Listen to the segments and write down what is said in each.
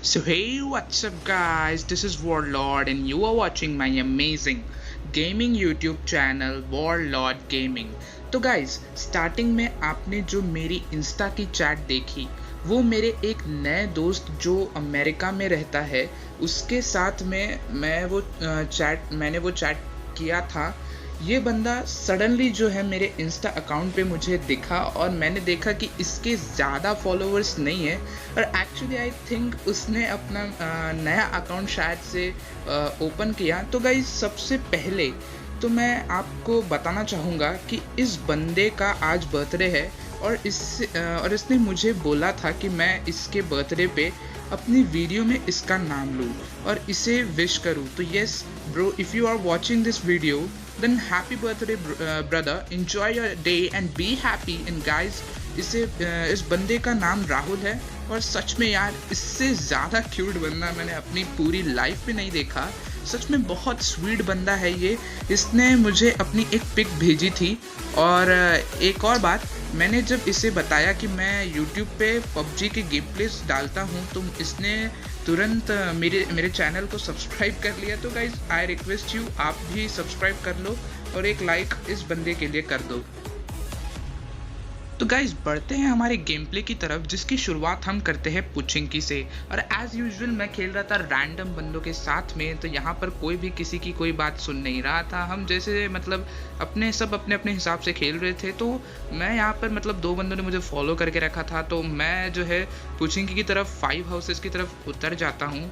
So hey, what's up guys? This is Warlord and you are watching my amazing gaming YouTube channel Warlord Gaming। तो guys, starting में आपने जो मेरी Insta की chat देखी वो मेरे एक नए दोस्त जो अमेरिका में रहता है उसके साथ में मैंने वो चैट किया था। ये बंदा सडनली जो है मेरे इंस्टा अकाउंट पे मुझे दिखा और मैंने देखा कि इसके ज़्यादा फॉलोअर्स नहीं है और एक्चुअली आई थिंक उसने अपना नया अकाउंट शायद से ओपन किया। तो गाइस, सबसे पहले तो मैं आपको बताना चाहूँगा कि इस बंदे का आज बर्थडे है और इसने मुझे बोला था कि मैं इसके बर्थडे पे अपनी वीडियो में इसका नाम लूँ और इसे विश करूँ। तो yes bro, if you are watching this video then happy birthday brother, enjoy your day and be happy। and guys, इस बंदे का नाम राहुल है और सच में यार इससे ज़्यादा क्यूट बंदा मैंने अपनी पूरी लाइफ में नहीं देखा। सच में बहुत स्वीट बंदा है ये। इसने मुझे अपनी एक पिक भेजी थी और एक और बात, मैंने जब इसे बताया कि मैं YouTube पे PUBG के गेम प्लेस डालता हूँ तो इसने तुरंत मेरे चैनल को सब्सक्राइब कर लिया। तो गाइज, आई रिक्वेस्ट यू, आप भी सब्सक्राइब कर लो और एक लाइक इस बंदे के लिए कर दो। तो गाइज, बढ़ते हैं हमारे गेम प्ले की तरफ, जिसकी शुरुआत हम करते हैं पुचिंकी से। और एज यूजुअल मैं खेल रहा था रैंडम बंदों के साथ में, तो यहाँ पर कोई भी किसी की कोई बात सुन नहीं रहा था। हम जैसे मतलब अपने अपने हिसाब से खेल रहे थे। तो मैं यहाँ पर मतलब दो बंदों ने मुझे फॉलो करके रखा था, तो मैं जो है पुचिंकी की तरफ 5 हाउसेस की तरफ उतर जाता हूँ।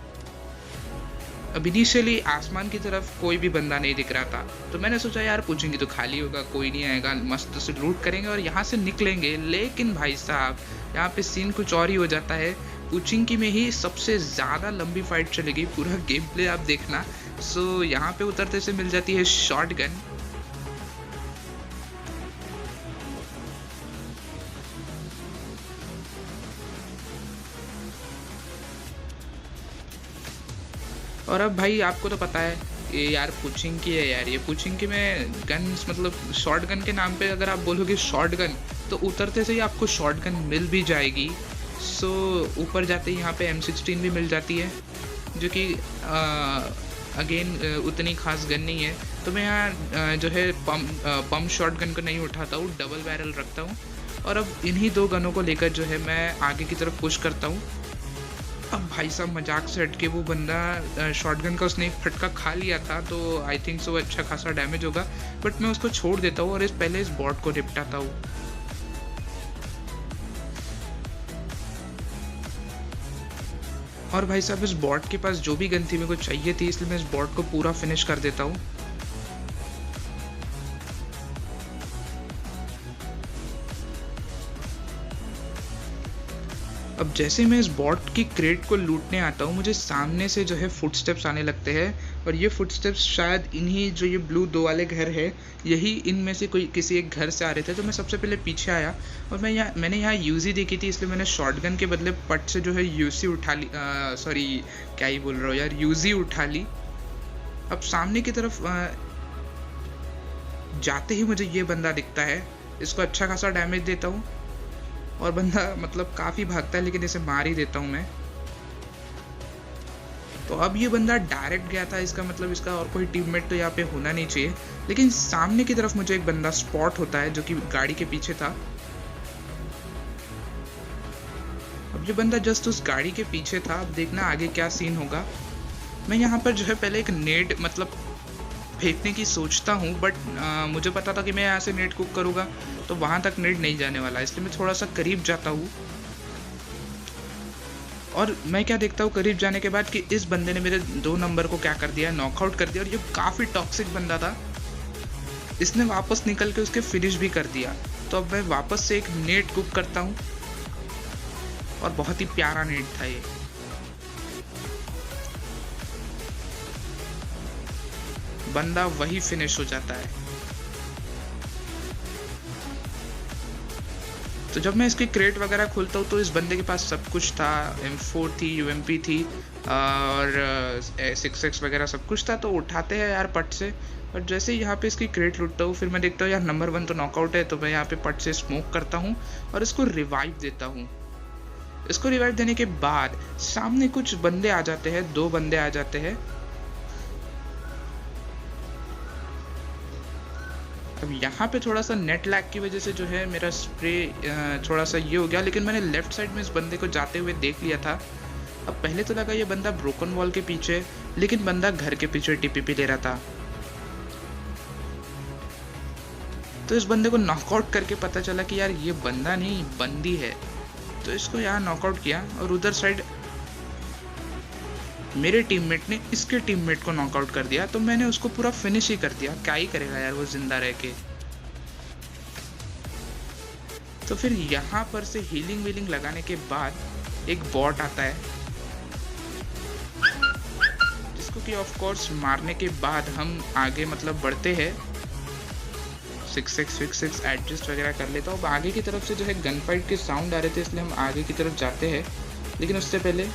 अब इनिशियली आसमान की तरफ कोई भी बंदा नहीं दिख रहा था, तो मैंने सोचा यार पूछेंगे तो खाली होगा, कोई नहीं आएगा, मस्त से लूट करेंगे और यहाँ से निकलेंगे। लेकिन भाई साहब, यहाँ पे सीन कुछ और ही हो जाता है। पुचिंकी में ही सबसे ज़्यादा लंबी फाइट चलेगी, पूरा गेम प्ले आप देखना। सो यहाँ पे उतरते से मिल जाती है शॉर्ट गन। और अब भाई आपको तो पता है ये यार पुचिंकी है यार, ये पुचिंकी में गन्स मतलब शॉर्ट गन के नाम पे अगर आप बोलोगे शॉर्ट गन तो उतरते से ही आपको शॉर्ट गन मिल भी जाएगी। सो ऊपर जाते ही यहाँ पे M16 भी मिल जाती है, जो कि अगेन उतनी खास गन नहीं है। तो मैं यहाँ जो है पम्प शॉर्ट गन को नहीं उठाता हूँ, डबल बैरल रखता हूँ। और अब इन्हीं दो गनों को लेकर जो है मैं आगे की तरफ पुश करता हूँ। अब भाई साहब, मजाक से हटके वो बंदा शॉटगन का उसने एक फटका खा लिया था, तो आई थिंक सो अच्छा खासा डैमेज होगा, बट मैं उसको छोड़ देता हूँ और पहले इस बॉट को निपटाता हूँ। और भाई साहब, इस बॉट के पास जो भी गन थी मेरे को चाहिए थी, इसलिए मैं इस बॉट को पूरा फिनिश कर देता हूँ। अब जैसे मैं इस बॉट की क्रेट को लूटने आता हूँ, मुझे सामने से जो है फुटस्टेप्स आने लगते हैं और ये फुटस्टेप्स शायद इन्हीं जो ये ब्लू 2 वाले घर है, यही इनमें से कोई किसी एक घर से आ रहे थे। तो मैं सबसे पहले पीछे आया और मैंने यहाँ यूजी देखी थी, इसलिए मैंने शॉटगन के बदले पट से जो है यूसी उठा ली। सॉरी, क्या ही बोल रहा हूँ यार, यूजी उठा ली। अब सामने की तरफ जाते ही मुझे ये बंदा दिखता है, इसको अच्छा खासा डैमेज देता हूँ और बंदा मतलब काफ़ी भागता है, लेकिन इसे मार ही देता हूँ मैं। तो अब ये बंदा डायरेक्ट गया था, इसका मतलब इसका और कोई टीममेट तो यहाँ पे होना नहीं चाहिए। लेकिन सामने की तरफ मुझे एक बंदा स्पॉट होता है जो कि गाड़ी के पीछे था। अब ये बंदा जस्ट उस गाड़ी के पीछे था। अब देखना आगे क्या सीन होगा। मैं यहाँ पर जो है पहले एक नेट मतलब फेंकने की सोचता हूँ, बट मुझे पता था कि मैं यहाँ से नेट कुक करूँगा तो वहाँ तक नेट नहीं जाने वाला, इसलिए मैं थोड़ा सा करीब जाता हूँ। और मैं क्या देखता हूँ करीब जाने के बाद कि इस बंदे ने मेरे 2 नंबर को क्या कर दिया, नॉकआउट कर दिया। और ये काफ़ी टॉक्सिक बंदा था, इसने वापस निकल के उसके फिनिश भी कर दिया। तो अब मैं वापस से एक नेट कुक करता हूँ और बहुत ही प्यारा नेट था ये। बंदा वही फिनिश हो जाता है। तो जब मैं इसकी क्रेट वगैरह खोलता हूँ तो इस बंदे के पास सब कुछ था, M4 थी, UMP थी और 6x वगैरह सब कुछ था। तो उठाते हैं यार पट से। और जैसे ही यहाँ पे इसकी क्रेट लूटता हूँ, फिर मैं देखता हूँ यार नंबर 1 तो नॉकआउट है, तो मैं यहाँ पे पट से स्मोक करता हूँ और इसको रिवाइव देता हूँ। इसको रिवाइव देने के बाद सामने कुछ बंदे आ जाते हैं, 2 बंदे आ जाते हैं। अब यहाँ पे थोड़ा सा नेट लैग की वजह से जो है मेरा स्प्रे थोड़ा सा ये हो गया, लेकिन मैंने लेफ्ट साइड में इस बंदे को जाते हुए देख लिया था। अब पहले तो लगा ये बंदा ब्रोकन वॉल के पीछे, लेकिन बंदा घर के पीछे टीपीपी ले रहा था। तो इस बंदे को नॉकआउट करके पता चला कि यार ये बंदा नहीं बंदी है, तो इसको यहाँ नॉकआउट किया। और उधर साइड मेरे टीममेट ने इसके टीममेट को नॉकआउट कर दिया, तो मैंने उसको पूरा फिनिश ही कर दिया। क्या ही करेगा यार वो जिंदा रह के। तो फिर यहाँ पर से हीलिंग वीलिंग लगाने के बाद एक बॉट आता है, जिसको कि ऑफ कोर्स मारने के बाद हम आगे मतलब बढ़ते हैं। 6 एडजस्ट वगैरह कर लेता हूँ। अब आगे की तरफ से जो है गन फाइट के साउंड आ रहे थे, इसलिए हम आगे की तरफ जाते हैं। लेकिन उससे पहले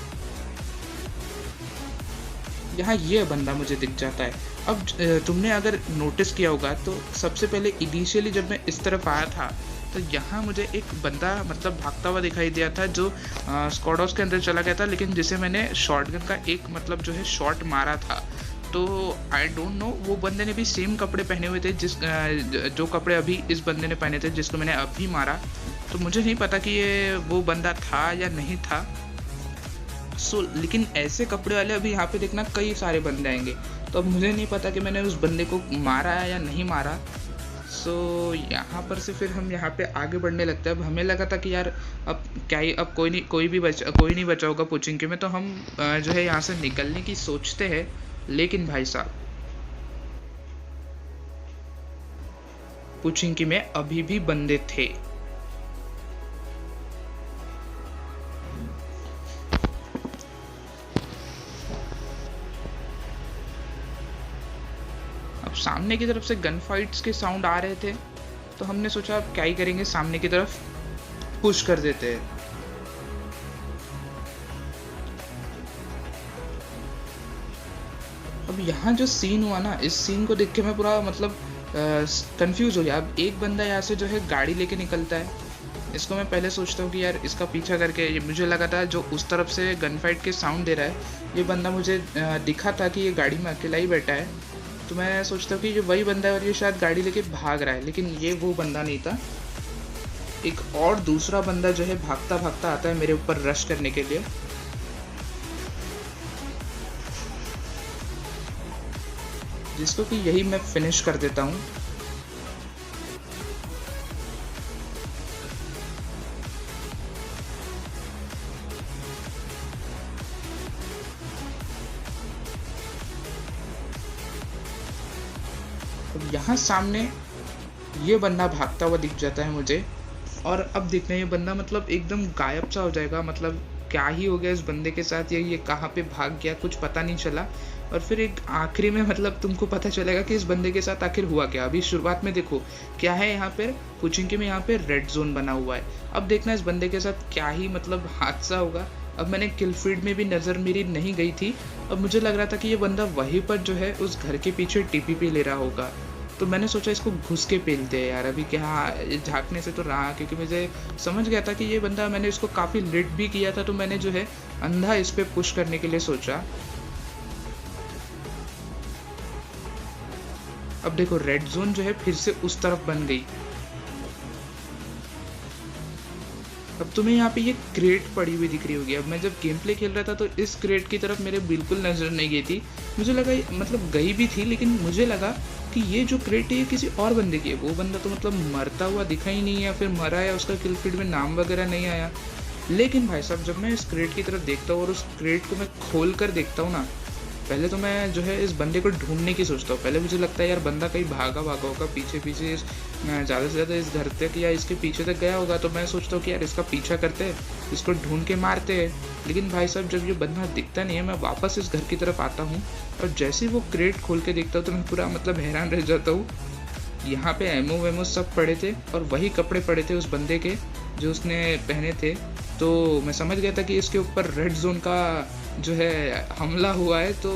यहाँ ये बंदा मुझे दिख जाता है। अब तुमने अगर नोटिस किया होगा तो सबसे पहले इनिशियली जब मैं इस तरफ आया था तो यहाँ मुझे एक बंदा मतलब भागता हुआ दिखाई दिया था, जो स्क्वाड हाउस के अंदर चला गया था, लेकिन जिसे मैंने शॉटगन का एक मतलब जो है शॉट मारा था। तो आई डोंट नो वो बंदे ने भी सेम कपड़े पहने हुए थे जो कपड़े अभी इस बंदे ने पहने थे जिसको मैंने अभी मारा। तो मुझे नहीं पता कि ये वो बंदा था या नहीं था। लेकिन ऐसे कपड़े वाले अभी यहाँ पे देखना कई सारे बंदे आएंगे, तो अब मुझे नहीं पता कि मैंने उस बंदे को मारा है या नहीं मारा। यहाँ पर से फिर हम यहाँ पे आगे बढ़ने लगते हैं। अब हमें लगा था कि यार अब क्या ही, अब कोई नहीं बचा होगा पुचिंकी में, तो हम जो है यहाँ से निकलने की सोचते हैं। लेकिन भाई साहब पुचिंकी में अभी भी बंदे थे। अब सामने की तरफ से गन फाइट्स के साउंड आ रहे थे, तो हमने सोचा अब क्या ही करेंगे, सामने की तरफ पुश कर देते हैं। अब यहाँ जो सीन हुआ ना, इस सीन को देख के मैं पूरा मतलब कंफ्यूज हो गया। अब एक बंदा यहाँ से जो है गाड़ी लेके निकलता है, इसको मैं पहले सोचता हूँ कि यार इसका पीछा करके, मुझे लगा था जो उस तरफ से गन फाइट के साउंड दे रहा है ये बंदा, मुझे दिखा था कि ये गाड़ी में अकेला ही बैठा है। तो मैं सोचता हूँ कि ये वही बंदा है और ये शायद गाड़ी लेके भाग रहा है, लेकिन ये वो बंदा नहीं था। एक और दूसरा बंदा जो है भागता भागता आता है मेरे ऊपर रश करने के लिए। जिसको कि यही मैं फिनिश कर देता हूँ। अब यहाँ सामने ये बंदा भागता हुआ दिख जाता है मुझे, और अब देखना ये बंदा मतलब एकदम गायब सा हो जाएगा। मतलब क्या ही हो गया इस बंदे के साथ, ये कहाँ पे भाग गया कुछ पता नहीं चला। और फिर एक आखिरी में मतलब तुमको पता चलेगा कि इस बंदे के साथ आखिर हुआ क्या। अभी शुरुआत में देखो क्या है, यहाँ पर पुचिंकी में यहाँ पे रेड जोन बना हुआ है। अब देखना इस बंदे के साथ क्या ही मतलब हादसा होगा। अब मैंने किल फीड में भी नज़र मेरी नहीं गई थी। अब मुझे लग रहा था कि ये बंदा वहीं पर जो है उस घर के पीछे टीपीपी ले रहा होगा, तो मैंने सोचा इसको घुस के पेलते हैं यार। अभी क्या झांकने से तो रहा, क्योंकि मुझे समझ गया था कि ये बंदा, मैंने इसको काफ़ी लिट भी किया था, तो मैंने जो है अंधा इस पे पुश करने के लिए सोचा। अब देखो रेड जोन जो है फिर से उस तरफ बन गई। अब तुम्हें यहाँ पे ये क्रेट पड़ी हुई दिख रही होगी। अब मैं जब गेम प्ले खेल रहा था तो इस क्रेट की तरफ मेरे बिल्कुल नज़र नहीं गई थी। मुझे लगा मतलब गई भी थी, लेकिन मुझे लगा कि ये जो क्रेट है ये किसी और बंदे की है। वो बंदा तो मतलब मरता हुआ दिखा ही नहीं, या फिर मरा है, उसका किल फीड में नाम वगैरह नहीं आया। लेकिन भाई साहब जब मैं इस क्रेट की तरफ देखता हूँ और उस क्रेट को मैं खोल कर देखता हूँ ना, पहले तो मैं जो है इस बंदे को ढूंढने की सोचता हूँ। पहले मुझे लगता है यार बंदा कहीं भागा होगा पीछे पीछे, ज़्यादा से ज़्यादा इस घर तक या इसके पीछे तक गया होगा। तो मैं सोचता हूँ कि यार इसका पीछा करते हैं, इसको ढूंढ के मारते हैं। लेकिन भाई साहब जब ये बंदा दिखता नहीं है, मैं वापस इस घर की तरफ आता हूँ और जैसे ही वो क्रेट खोल के देखता हूँ तो मैं पूरा मतलब हैरान रह जाता हूँ। यहाँ पे एमओ वेमो सब पड़े थे और वही कपड़े पड़े थे उस बंदे के जो उसने पहने थे। तो मैं समझ गया था कि इसके ऊपर रेड जोन का जो है हमला हुआ है। तो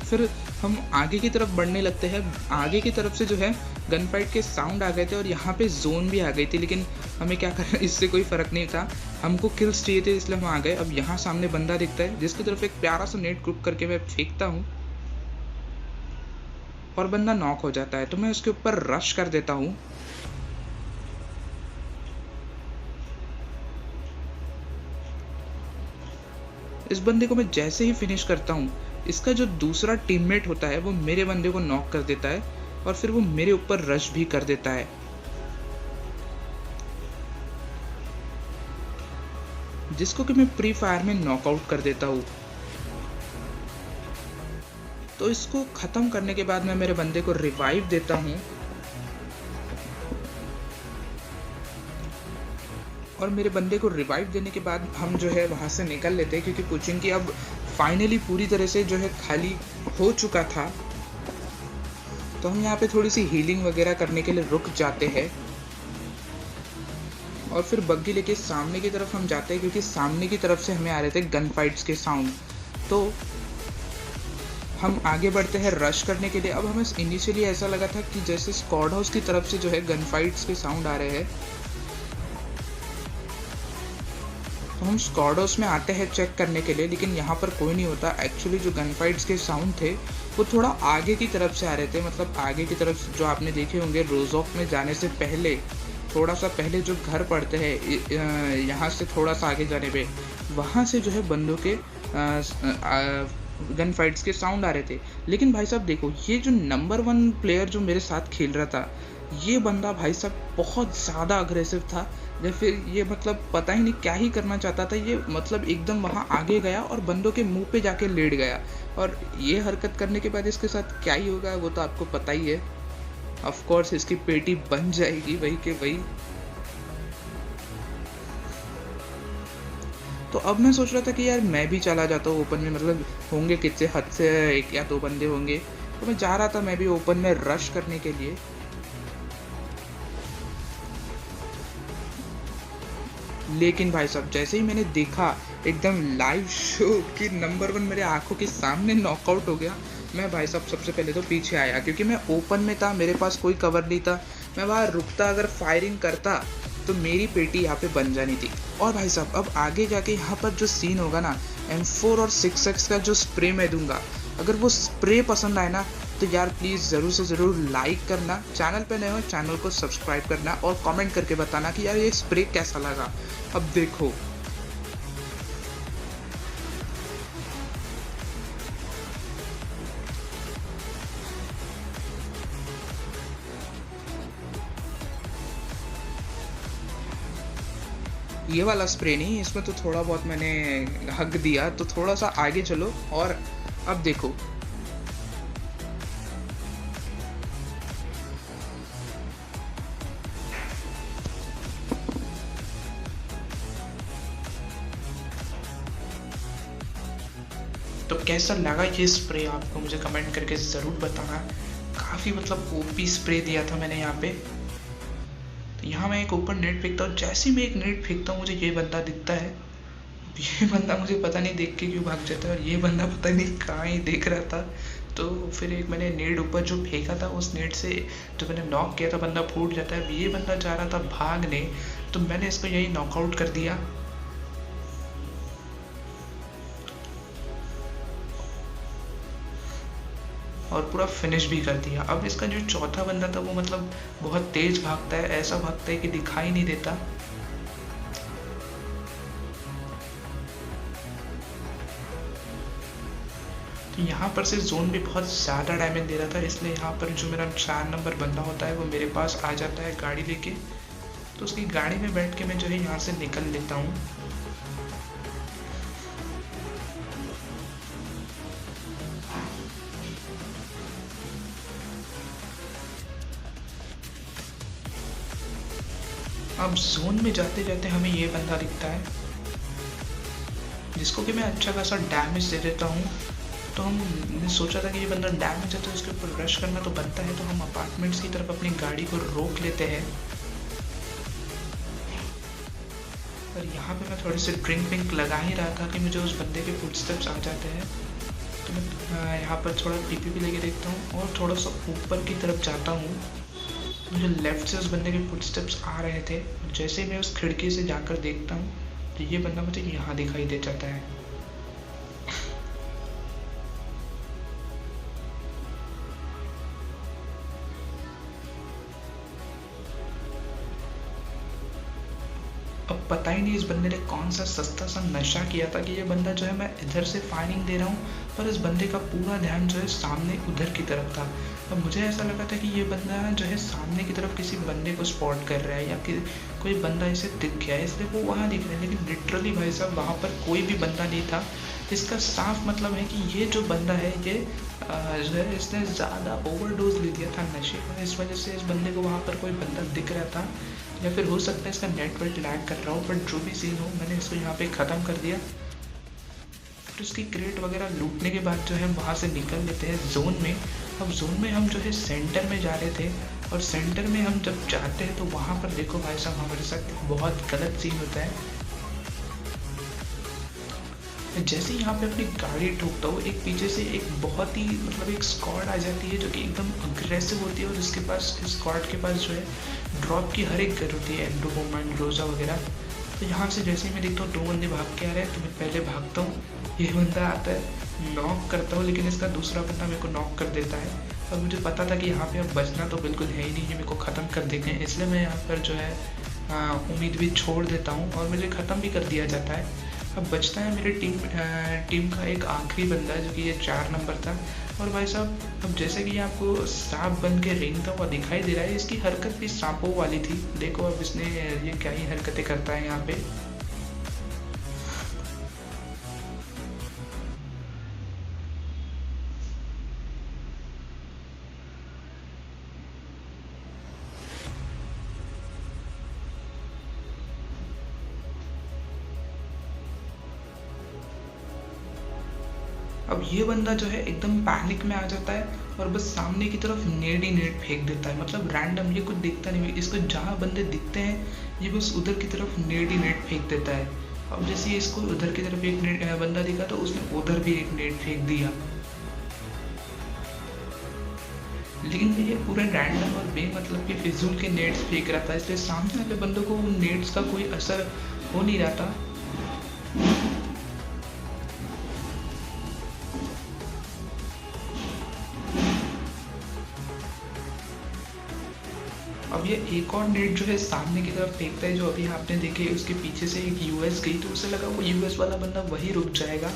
फिर हम आगे की तरफ बढ़ने लगते हैं। आगे की तरफ से जो है गन फाइट के साउंड आ गए थे और यहाँ पे जोन भी आ गई थी, लेकिन हमें क्या करना, इससे कोई फ़र्क नहीं था, हमको किल्स चाहिए थे इसलिए हम आ गए। अब यहाँ सामने बंदा दिखता है जिसकी तरफ एक प्यारा सा नेट ग्रुप करके मैं फेंकता हूँ और बंदा नॉक हो जाता है, तो मैं उसके ऊपर रश कर देता हूँ। इस बंदे को मैं जैसे ही फिनिश करता हूँ, इसका जो दूसरा टीममेट होता है वो मेरे बंदे को नॉक कर देता है और फिर वो मेरे ऊपर रश भी कर देता है, जिसको कि मैं प्री फायर में नॉकआउट कर देता हूँ। तो इसको ख़त्म करने के बाद मैं मेरे बंदे को रिवाइव देता हूँ और मेरे बंदे को रिवाइव देने के बाद हम जो है वहाँ से निकल लेते हैं, क्योंकि पुचिंकी अब फाइनली पूरी तरह से जो है खाली हो चुका था। तो हम यहाँ पे थोड़ी सी हीलिंग वगैरह करने के लिए रुक जाते हैं और फिर बग्गी लेके सामने की तरफ हम जाते हैं, क्योंकि सामने की तरफ से हमें आ रहे थे गन फाइट्स के साउंड। तो हम आगे बढ़ते हैं रश करने के लिए। अब हमें इनिशियली ऐसा लगा था कि जैसे स्क्वाड हाउस की तरफ से जो है गन फाइट्स के साउंड आ रहे हैं, तो हम स्क्वाड हाउस में आते हैं चेक करने के लिए, लेकिन यहाँ पर कोई नहीं होता। एक्चुअली जो गन फाइट्स के साउंड थे वो थोड़ा आगे की तरफ से आ रहे थे, मतलब आगे की तरफ जो आपने देखे होंगे रोजॉक में जाने से पहले, थोड़ा सा पहले जो घर पड़ते हैं यहाँ से थोड़ा सा आगे जाने पे, वहाँ से जो है बंदों के गन फाइट्स के साउंड आ रहे थे। लेकिन भाई साहब देखो, ये जो नंबर 1 प्लेयर जो मेरे साथ खेल रहा था, ये बंदा भाई साहब बहुत ज़्यादा अग्रेसिव था। या फिर ये मतलब पता ही नहीं क्या ही करना चाहता था ये, मतलब एकदम वहाँ आगे गया और बंदों के मुंह पे जाके लेट गया। और ये हरकत करने के बाद इसके साथ क्या ही होगा वो तो आपको पता ही है। ऑफ कोर्स इसकी पेटी बन जाएगी वही के वही। तो अब मैं सोच रहा था कि यार मैं भी चला जाता हूँ ओपन में, मतलब होंगे कितने हद से 1 या 2 बंदे होंगे, तो मैं जा रहा था मैं भी ओपन में रश करने के लिए। लेकिन भाई साहब जैसे ही मैंने देखा एकदम लाइव शो कि नंबर 1 मेरे आंखों के सामने नॉकआउट हो गया, मैं भाई साहब सबसे पहले तो पीछे आया, क्योंकि मैं ओपन में था, मेरे पास कोई कवर नहीं था। मैं वहाँ रुकता, अगर फायरिंग करता तो मेरी पेटी यहाँ पे बन जानी थी। और भाई साहब अब आगे जाके यहाँ पर जो सीन होगा ना, M4 और 6x का जो स्प्रे मैं दूंगा, अगर वो स्प्रे पसंद आए ना तो यार प्लीज़ ज़रूर से ज़रूर लाइक करना, चैनल पे नए हो चैनल को सब्सक्राइब करना और कमेंट करके बताना कि यार ये स्प्रे कैसा लगा। अब देखो ये वाला स्प्रे नहीं, इसमें तो थोड़ा बहुत मैंने हक दिया, तो थोड़ा सा आगे चलो और अब देखो तो कैसा लगा ये स्प्रे आपको, मुझे कमेंट करके ज़रूर बताना। काफ़ी मतलब ओपी स्प्रे दिया था मैंने यहाँ पे। तो यहाँ मैं एक ऊपर नेट फेंकता हूँ, जैसे ही मैं एक नेट फेंकता हूँ मुझे ये बंदा दिखता है। ये बंदा मुझे पता नहीं देख के क्यों भाग जाता है, और ये बंदा पता नहीं कहाँ ही देख रहा था। तो फिर एक मैंने नेट ऊपर जो फेंका था, उस नेट से जो मैंने नॉक किया था बंदा फूट जाता है। ये बंदा जा रहा था भागने, तो मैंने इसको यही नॉकआउट कर दिया। और पूरा फिनिश भी कर दिया। अब इसका जो चौथा बंदा था वो मतलब बहुत तेज भागता है, ऐसा भागता है कि दिखाई नहीं देता। तो यहाँ पर से जोन भी बहुत ज़्यादा डैमेज दे रहा था, इसलिए यहाँ पर जो मेरा 4 नंबर बंदा होता है वो मेरे पास आ जाता है गाड़ी लेके। तो उसकी गाड़ी में बैठ के मैं जो है यहाँ से निकल लेता हूँ। अब जोन में जाते जाते हमें ये बंदा दिखता है, जिसको कि मैं अच्छा खासा डैमेज दे देता हूँ। तो हमने सोचा था कि ये बंदा डैमेज है तो इसके ऊपर रश करना तो बनता है, तो हम अपार्टमेंट्स की तरफ अपनी गाड़ी को रोक लेते हैं। और यहाँ पे मैं थोड़ी सी ड्रिंक विंक लगा ही रहा था कि मुझे उस बंदे के फुटस्टेप्स आ जाते हैं। तो मैं यहाँ पर थोड़ा पीपी भी लेके देखता हूँ और थोड़ा सा ऊपर की तरफ जाता हूँ। मुझे लेफ्ट से उस बंदे के फुटस्टेप्स आ रहे थे। जैसे मैं उस खिड़की से जाकर देखता हूँ तो ये बंदा मुझे यहाँ दिखाई दे जाता है। अब पता ही नहीं इस बंदे ने कौन सा सस्ता सा नशा किया था कि ये बंदा जो है, मैं इधर से फायरिंग दे रहा हूँ पर इस बंदे का पूरा ध्यान जो है सामने उधर की तरफ था। अब मुझे ऐसा लगा था कि ये बंदा जो है सामने की तरफ किसी बंदे को स्पॉट कर रहा है या कि कोई बंदा इसे दिख गया है इसलिए वो वहाँ दिख रहा है, लेकिन लिटरली भाई साहब वहाँ पर कोई भी बंदा नहीं था। इसका साफ मतलब है कि ये जो बंदा है ये जो है इसने ज़्यादा ओवरडोज ले लिया था नशे का, इस वजह से इस बंदे को वहाँ पर कोई बंदा दिख रहा था, या फिर हो सकता है इसका नेटवर्क लैग कर रहा हो। बट जो भी सीन हो, मैंने इसको यहाँ पे ख़त्म कर दिया। तो इसकी क्रेट वगैरह लूटने के बाद जो है वहाँ से निकल लेते हैं जोन में। अब जोन में हम जो है सेंटर में जा रहे थे, और सेंटर में हम जब जाते हैं तो वहाँ पर देखो भाई साहब हमारे साथ बहुत गलत सीन होता है। जैसे यहाँ पे अपनी गाड़ी ठोकता हूँ, एक पीछे से एक बहुत ही मतलब एक स्क्वाड आ जाती है जो कि एकदम अग्रेसिव होती है, और इसके पास स्क्वाड के पास जो है ड्रॉप की हर एक गन होती है, एंडोमोमेंट ग्रोजा वगैरह। तो यहाँ से जैसे ही मैं देखता हूँ 2 बंदे भाग के आ रहे हैं तो मैं पहले भागता हूँ, ये बंदा आता है, नॉक करता हूँ, लेकिन इसका दूसरा बंदा मेरे को नॉक कर देता है। और मुझे पता था कि यहाँ पे अब बचना तो बिल्कुल है ही नहीं, ये मेरे को ख़त्म कर देंगे, इसलिए मैं यहाँ पर जो है उम्मीद भी छोड़ देता हूँ और मुझे ख़त्म भी कर दिया जाता है। अब बचता है मेरी टीम का एक आखिरी बंदा जो कि ये 4 नंबर था। और भाई साहब अब जैसे कि आपको सांप बन के रेंगता हुआ दिखाई दे रहा है, इसकी हरकत भी सांपों वाली थी। देखो अब इसने ये क्या ही हरकतें करता है यहाँ पे। अब ये बंदा जो है एकदम पैनिक में आ जाता है और बस सामने की तरफ नेड ही नेड फेंक देता है, मतलब रैंडम, ये कुछ दिखता नहीं, इसको जहाँ बंदे दिखते हैं ये बस उधर की तरफ नेड ही नेड फेंक देता है। अब जैसे इसको उधर की तरफ एक बंदा दिखा तो उसने उधर भी एक नेड फेंक दिया, लेकिन ये पूरा रैंडम और बेमतलब के फिजूल के नेट्स फेंक रहा था, इसलिए सामने वाले बंदों को उन नेट्स का कोई असर हो नहीं रहा था। अब ये एक और नेट जो है सामने की तरफ फेंकता है, जो अभी आपने देखे उसके पीछे से एक यूएस गई तो उसे लगा वो यूएस वाला बंदा वही रुक जाएगा,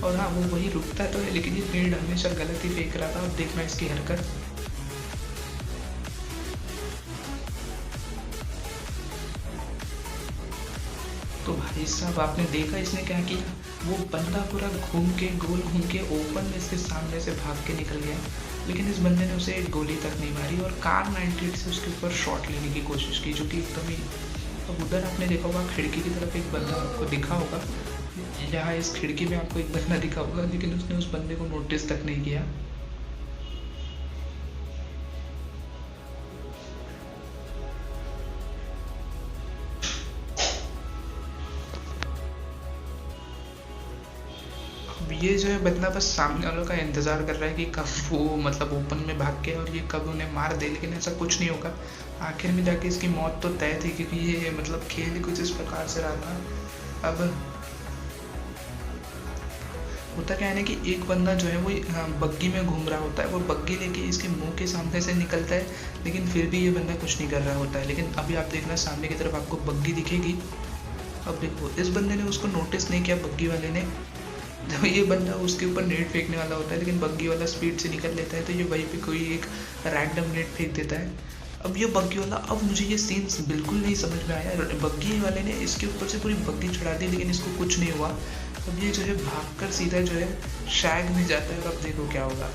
और हाँ वो वही रुकता है तो है, लेकिन ये नेट हमेशा गलत ही फेंक रहा था। अब देखना इसकी हरकत। तो भाई साहब आपने देखा इसने क्या किया, वो बंदा पूरा घूम के गोल घूम के ओपन में इसके सामने से भाग के निकल गया, लेकिन इस बंदे ने उसे एक गोली तक नहीं मारी और कार 98 से उसके ऊपर शॉट लेने की कोशिश की, जो कि एकदम ही। अब उधर आपने देखा होगा खिड़की की तरफ एक बंदा आपको दिखा होगा, यहाँ इस खिड़की में आपको एक बंदा दिखा होगा, लेकिन उसने उस बंदे को नोटिस तक नहीं किया। ये जो है बंदा बस सामने वालों का इंतज़ार कर रहा है कि कब वो मतलब ओपन में भाग के और ये कब उन्हें मार दे, लेकिन ऐसा कुछ नहीं होगा। आखिर में जाके इसकी मौत तो तय थी, क्योंकि ये मतलब खेल ही कुछ इस प्रकार से रहा था। अब होता क्या है ना कि एक बंदा जो है वो बग्गी में घूम रहा होता है, वो बग्गी लेके इसके मुंह के सामने से निकलता है, लेकिन फिर भी ये बंदा कुछ नहीं कर रहा होता है। लेकिन अभी आप देखना सामने की तरफ आपको बग्गी दिखेगी। अब देखो इस बंदे ने उसको नोटिस नहीं किया, बग्गी वाले ने। जब ये बंदा उसके ऊपर नेट फेंकने वाला होता है, लेकिन बग्गी वाला स्पीड से निकल लेता है, तो ये वहीं पे कोई एक रैंडम नेट फेंक देता है। अब ये बग्गी वाला, अब मुझे ये सीन्स बिल्कुल नहीं समझ में आया। बग्गी वाले ने इसके ऊपर से पूरी बग्गी चढ़ा दी, लेकिन इसको कुछ नहीं हुआ। अब ये जो है भागकर सीधा जो है शैग में जाता है। अब देखो क्या होगा।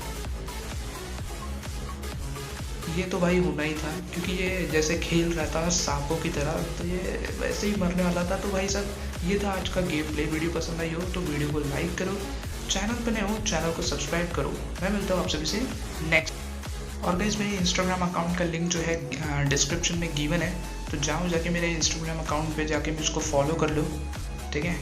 ये तो भाई होना ही था, क्योंकि ये जैसे खेल रहा था सांपों की तरह, तो ये वैसे ही मरने वाला था। तो भाई साहब ये था आज का गेम प्ले। वीडियो पसंद आई हो तो वीडियो को लाइक करो, चैनल पर नए हो चैनल को सब्सक्राइब करो। मैं मिलता हूँ आप सभी से नेक्स्ट। और गाइस मेरे इंस्टाग्राम अकाउंट का लिंक जो है डिस्क्रिप्शन में गिवन है, तो जाओ जाके मेरे इंस्टाग्राम अकाउंट पे जाके मुझको फॉलो कर लो, ठीक है।